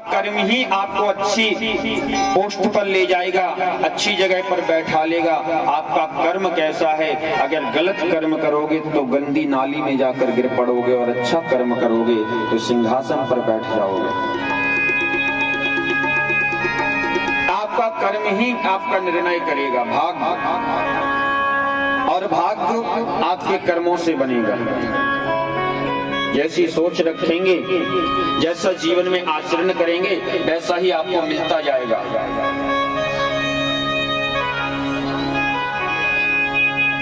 कर्म ही आपको अच्छी पोस्ट पर ले जाएगा, अच्छी जगह पर बैठा लेगा। आपका कर्म कैसा है? अगर गलत कर्म करोगे तो गंदी नाली में जाकर गिर पड़ोगे, और अच्छा कर्म करोगे तो सिंहासन पर बैठ जाओगे। आपका कर्म ही आपका निर्णय करेगा। भाग्य और भाग्य आपके कर्मों से बनेगा। जैसी सोच रखेंगे, जैसा जीवन में आचरण करेंगे, वैसा ही आपको मिलता जाएगा।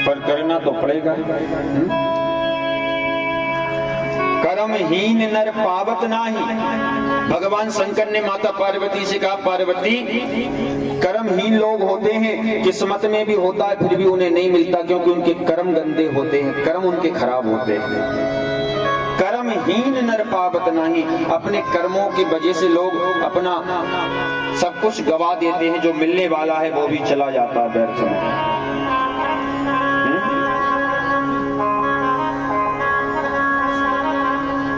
पर करना तो पड़ेगा। कर्महीन नर पावत नाही। भगवान शंकर ने माता पार्वती से कहा, पार्वती कर्महीन लोग होते हैं, किस्मत में भी होता है फिर भी उन्हें नहीं मिलता, क्योंकि उनके कर्म गंदे होते हैं, कर्म उनके खराब होते हैं। कर्महीन नर पावत नहीं। अपने कर्मों की वजह से लोग अपना सब कुछ गवा देते हैं, जो मिलने वाला है वो भी चला जाता है व्यर्थ में।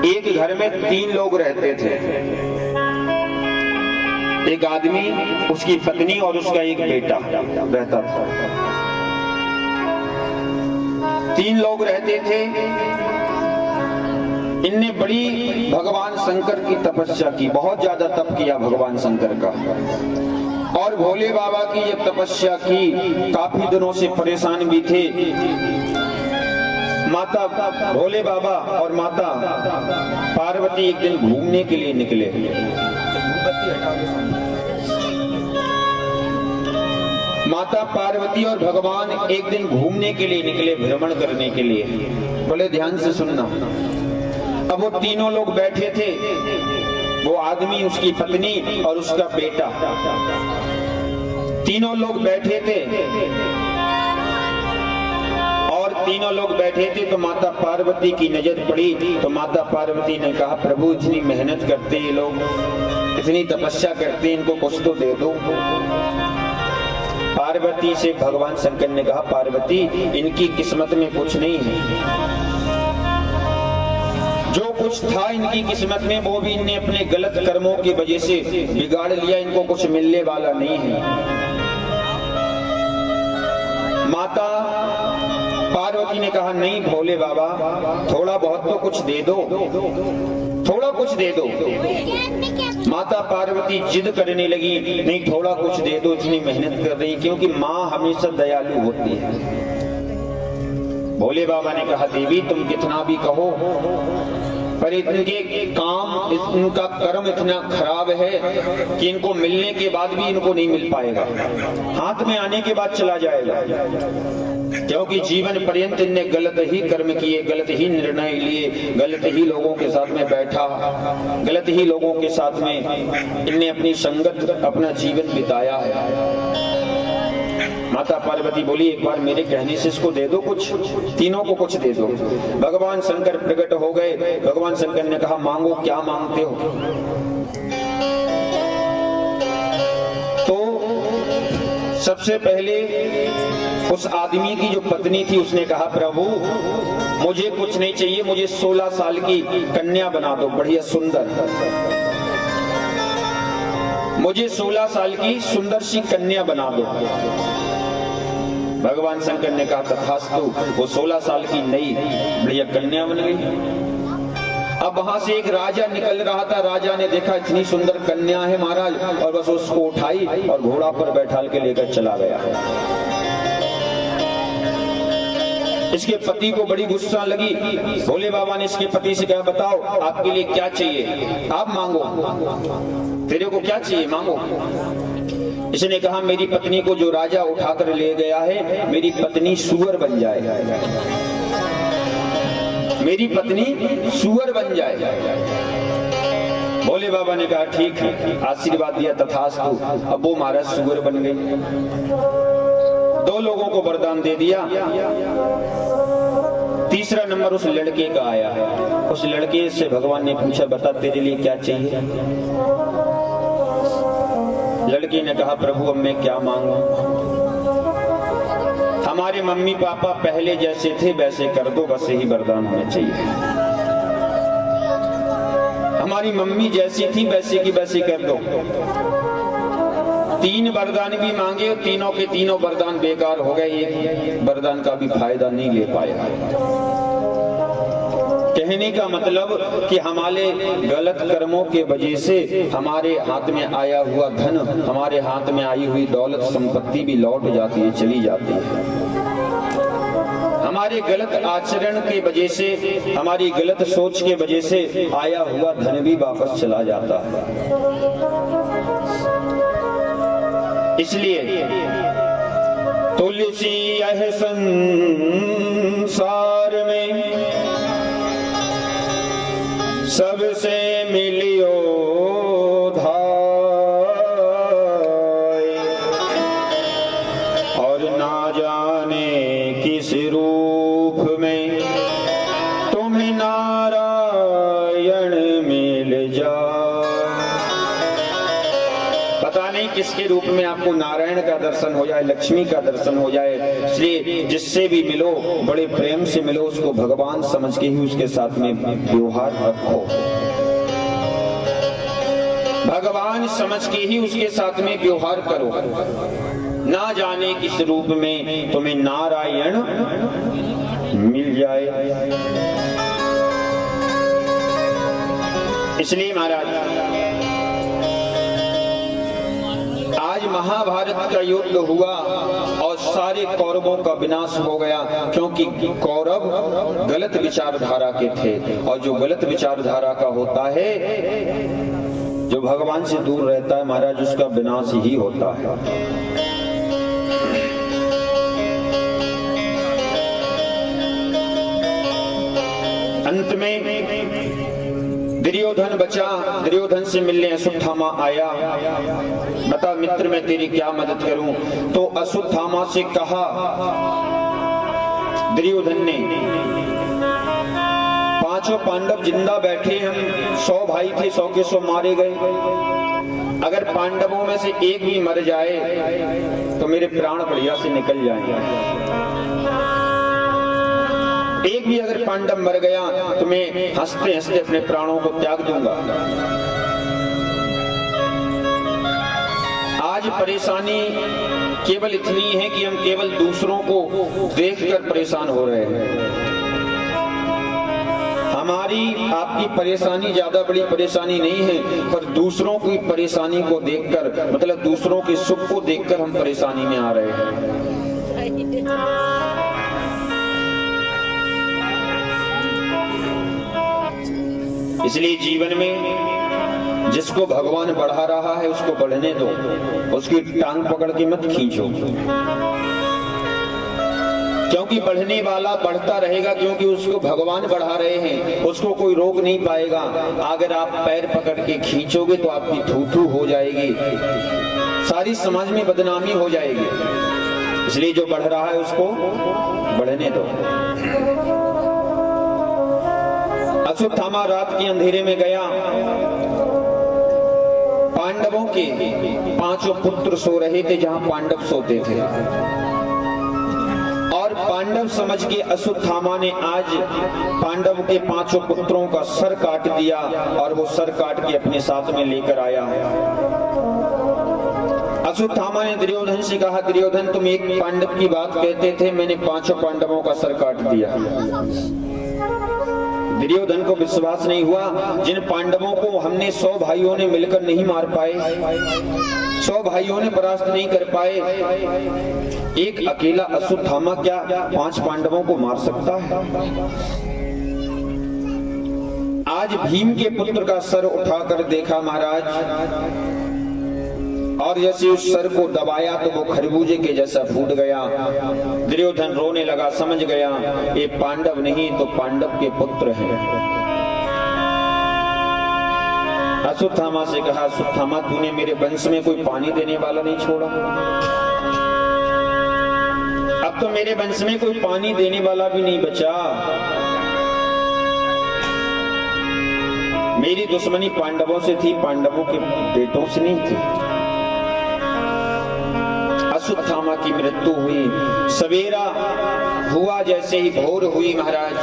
एक घर में 3 लोग रहते थे, एक आदमी, उसकी पत्नी और उसका एक बेटा रहता था। 3 लोग रहते थे। इनने बड़ी भगवान शंकर की तपस्या की, बहुत ज्यादा तप किया भगवान शंकर का, और भोले बाबा की ये तपस्या की, काफी दिनों से परेशान भी थे। माता भोले बाबा और माता पार्वती एक दिन घूमने के लिए निकले। माता पार्वती और भगवान एक दिन घूमने के लिए निकले, भ्रमण करने के लिए। बोले ध्यान से सुनना। अब वो तीनों लोग बैठे थे, वो आदमी, उसकी पत्नी और उसका बेटा, तीनों लोग बैठे थे। और तीनों लोग बैठे थे तो माता पार्वती की नजर पड़ी, तो माता पार्वती ने कहा, प्रभु इतनी मेहनत करते ये लोग, इतनी तपस्या करते, इनको कुछ तो दे दो। पार्वती से भगवान शंकर ने कहा, पार्वती इनकी किस्मत में कुछ नहीं है, जो कुछ था इनकी किस्मत में वो भी इनने अपने गलत कर्मों की वजह से बिगाड़ लिया, इनको कुछ मिलने वाला नहीं है। माता पार्वती ने कहा, नहीं भोले बाबा, थोड़ा बहुत तो कुछ दे दो, थोड़ा कुछ दे दो। माता पार्वती जिद करने लगी, नहीं थोड़ा कुछ दे दो, इतनी मेहनत कर रही, क्योंकि माँ हमेशा दयालु होती है। भोले बाबा ने कहा, देवी तुम कितना भी कहो, पर इनके काम, इनका कर्म इतना खराब है कि इनको मिलने के बाद भी इनको नहीं मिल पाएगा, हाथ में आने के बाद चला जाएगा, क्योंकि जीवन पर्यंत इनने गलत ही कर्म किए, गलत ही निर्णय लिए, गलत ही लोगों के साथ में बैठा, गलत ही लोगों के साथ में इनने अपनी संगत, अपना जीवन बिताया है। माता पार्वती बोली, एक बार मेरे कहने से इसको दे दो, कुछ तीनों को कुछ दे दो। भगवान शंकर प्रकट हो गए। भगवान शंकर ने कहा, मांगो, क्या मांगते हो? तो सबसे पहले उस आदमी की जो पत्नी थी उसने कहा, प्रभु मुझे कुछ नहीं चाहिए, मुझे 16 साल की कन्या बना दो, बढ़िया सुंदर, मुझे 16 साल की सुंदर सी कन्या बना दो। भगवान शंकर ने कहा, तथास्तु। वो 16 साल की नई बढ़िया कन्या बन गई। अब वहां से एक राजा निकल रहा था। राजा ने देखा इतनी सुंदर कन्या है महाराज, और बस उसको उठाई और घोड़ा पर बैठाल के लेकर चला गया। इसके पति को बड़ी गुस्सा लगी। भोले बाबा ने इसके पति से कहा, बताओ आपके लिए क्या चाहिए, आप मांगो, तेरे को क्या चाहिए, मांगो। इसने कहा, मेरी पत्नी को जो राजा उठाकर ले गया है, मेरी पत्नी सुअर बन जाए, मेरी पत्नी सुअर बन जाए। भोले बाबा ने कहा, ठीक है, आशीर्वाद दिया, तथास्तु। अब वो महाराज सुअर बन गई। 2 लोगों को वरदान दे दिया। तीसरा नंबर उस लड़के का आया। उस लड़के से भगवान ने पूछा, बता तेरे लिए क्या चाहिए? लड़के ने कहा, प्रभु अब मैं क्या मांगू, हमारे मम्मी पापा पहले जैसे थे वैसे कर दो, बस यही वरदान होना चाहिए। हमारी मम्मी जैसी थी वैसी की वैसी कर दो। 3 वरदान भी मांगे और तीनों के तीनों वरदान बेकार हो गए, एक वरदान का भी फायदा नहीं ले पाया। कहने का मतलब कि हमारे गलत कर्मों के वजह से हमारे हाथ में आया हुआ धन, हमारे हाथ में आई हुई दौलत संपत्ति भी लौट जाती है, चली जाती है। हमारे गलत आचरण के वजह से, हमारी गलत सोच के वजह से आया हुआ धन भी वापस चला जाता है। इसलिए तुलसी यह संसार में सबसे मिलियो धाय, और ना जाने किस रूप में तुम्हें नारायण मिल जाए। पता नहीं किसके रूप में आपको नारायण का दर्शन हो जाए, लक्ष्मी का दर्शन हो जाए। इसलिए जिससे भी मिलो बड़े प्रेम से मिलो, उसको भगवान समझ के ही उसके साथ में व्यवहार रखो। भगवान समझ के ही उसके साथ में व्यवहार करो। ना जाने किस रूप में तुम्हें नारायण मिल जाए। इसलिए महाराज आज महाभारत का युद्ध हुआ और सारे कौरवों का विनाश हो गया, क्योंकि कौरव गलत विचारधारा के थे। और जो गलत विचारधारा का होता है, जो भगवान से दूर रहता है महाराज, उसका विनाश ही होता है। अंत में दुर्योधन बचा, दुर्योधन से मिलने अश्वत्थामा आया। बता मित्र मैं तेरी क्या मदद करूं? तो अश्वत्थामा से कहा दुर्योधन ने, 5 पांडव जिंदा बैठे, हम 100 भाई थे, 100 के 100 मारे गए। अगर पांडवों में से एक भी मर जाए तो मेरे प्राण बढ़िया से निकल जाएंगे। एक भी अगर पांडव मर गया तो मैं हंसते हंसते अपने प्राणों को त्याग दूंगा। आज परेशानी केवल इतनी है कि हम केवल दूसरों को देखकर परेशान हो रहे हैं। हमारी आपकी परेशानी ज्यादा बड़ी परेशानी नहीं है, पर दूसरों की परेशानी को देखकर, मतलब दूसरों के सुख को देखकर हम परेशानी में आ रहे हैं। इसलिए जीवन में जिसको भगवान बढ़ा रहा है उसको बढ़ने दो, उसकी टांग पकड़ के मत खींचो, क्योंकि बढ़ने वाला बढ़ता रहेगा, क्योंकि उसको भगवान बढ़ा रहे हैं, उसको कोई रोक नहीं पाएगा। अगर आप पैर पकड़ के खींचोगे तो आपकी थू-थू हो जाएगी, सारी समाज में बदनामी हो जाएगी। इसलिए जो बढ़ रहा है उसको बढ़ने दो। अश्वत्थामा रात के अंधेरे में गया। पांडवों के 5 पुत्र सो रहे थे जहां पांडव सोते थे, और पांडव समझ के अश्वत्थामा ने आज पांडव के 5 पुत्रों का सर काट दिया, और वो सर काट के अपने साथ में लेकर आया। अश्वत्थामा ने दुर्योधन से कहा, दुर्योधन तुम एक पांडव की बात कहते थे, मैंने 5 पांडवों का सर काट दिया। दुर्योधन को विश्वास नहीं हुआ, जिन पांडवों को हमने 100 भाइयों ने मिलकर नहीं मार पाए, 100 भाइयों ने परास्त नहीं कर पाए, एक अकेला अश्वत्थामा क्या 5 पांडवों को मार सकता है? आज भीम के पुत्र का सर उठाकर देखा महाराज, और जैसे उस सर को दबाया तो वो खरबूजे के जैसा फूट गया। दुर्योधन रोने लगा, समझ गया ये पांडव नहीं तो पांडव के पुत्र हैं। अश्वत्थामा से कहा, अश्वत्थामा तूने मेरे वंश में कोई पानी देने वाला नहीं छोड़ा, अब तो मेरे वंश में कोई पानी देने वाला भी नहीं बचा। मेरी दुश्मनी पांडवों से थी, पांडवों के बेटों से नहीं थी। अश्वत्थामा की मृत्यु हुई। सवेरा हुआ, जैसे ही भोर हुई महाराज,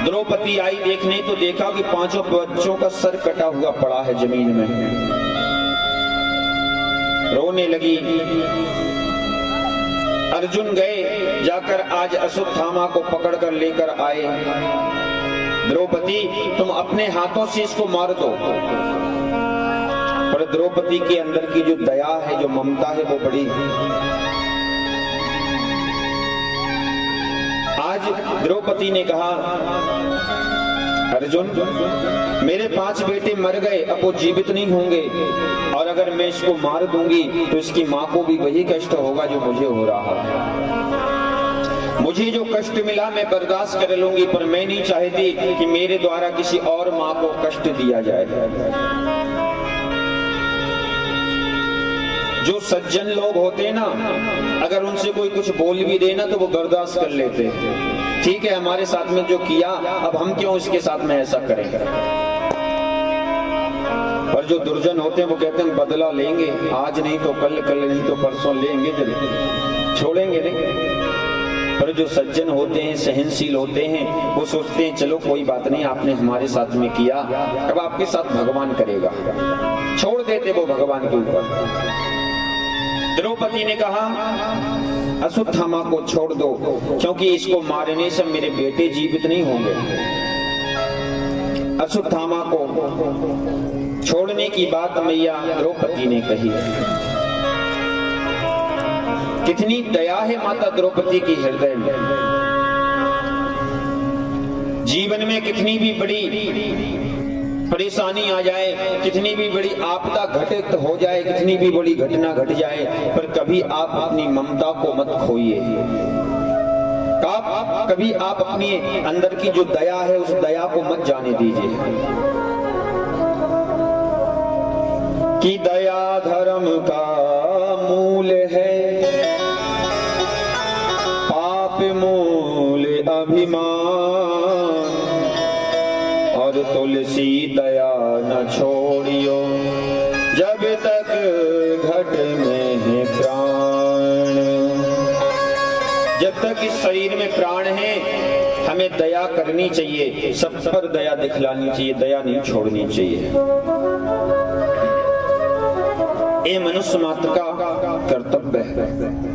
द्रौपदी आई देखने तो देखा कि 5 बच्चों का सर कटा हुआ पड़ा है जमीन में। रोने लगी। अर्जुन गए, जाकर आज अश्वत्थामा को पकड़कर लेकर आए। द्रौपदी तुम अपने हाथों से इसको मार दो। पर द्रौपदी के अंदर की जो दया है, जो ममता है, वो बड़ी। आज द्रौपदी ने कहा, अर्जुन मेरे 5 बेटे मर गए, अब वो जीवित नहीं होंगे, और अगर मैं इसको मार दूंगी तो इसकी माँ को भी वही कष्ट होगा जो मुझे हो रहा है। मुझे जो कष्ट मिला मैं बर्दाश्त कर लूंगी, पर मैं नहीं चाहती कि मेरे द्वारा किसी और माँ को कष्ट दिया जाए। जो सज्जन लोग होते हैं ना, अगर उनसे कोई कुछ बोल भी देना तो वो बर्दाश्त कर लेते हैं। ठीक है, हमारे साथ में जो किया, अब हम क्यों इसके साथ में ऐसा करें। पर जो दुर्जन होते हैं वो कहते हैं बदला लेंगे, आज नहीं तो कल, कल नहीं तो परसों लेंगे, जब छोड़ेंगे नहीं। पर जो सज्जन होते हैं, सहनशील होते हैं, वो सोचते हैं चलो कोई बात नहीं, आपने हमारे साथ में किया, अब आपके साथ भगवान करेगा। छोड़ देते वो भगवान के ऊपर। द्रौपदी ने कहा अश्वत्थामा को छोड़ दो, क्योंकि इसको मारने से मेरे बेटे जीवित नहीं होंगे। अश्वत्थामा को छोड़ने की बात मैया द्रौपदी ने कही। कितनी दया है माता द्रौपदी की हृदय में। जीवन में कितनी भी बड़ी परेशानी आ जाए, कितनी भी बड़ी आपदा घटित हो जाए, कितनी भी बड़ी घटना घट जाए, पर कभी आप अपनी ममता को मत खोइए। कभी आप अपनी अंदर की जो दया है, उस दया को मत जाने दीजिए। कि दया धर्म का मूल है, पाप मूल अभिमान, और तुलसी दया न छोड़ियो, जब तक घट में है प्राण। जब तक इस शरीर में प्राण है, हमें दया करनी चाहिए, सब पर दया दिखलानी चाहिए, दया नहीं छोड़नी चाहिए। ये मनुष्य मात्र का कर्तव्य है।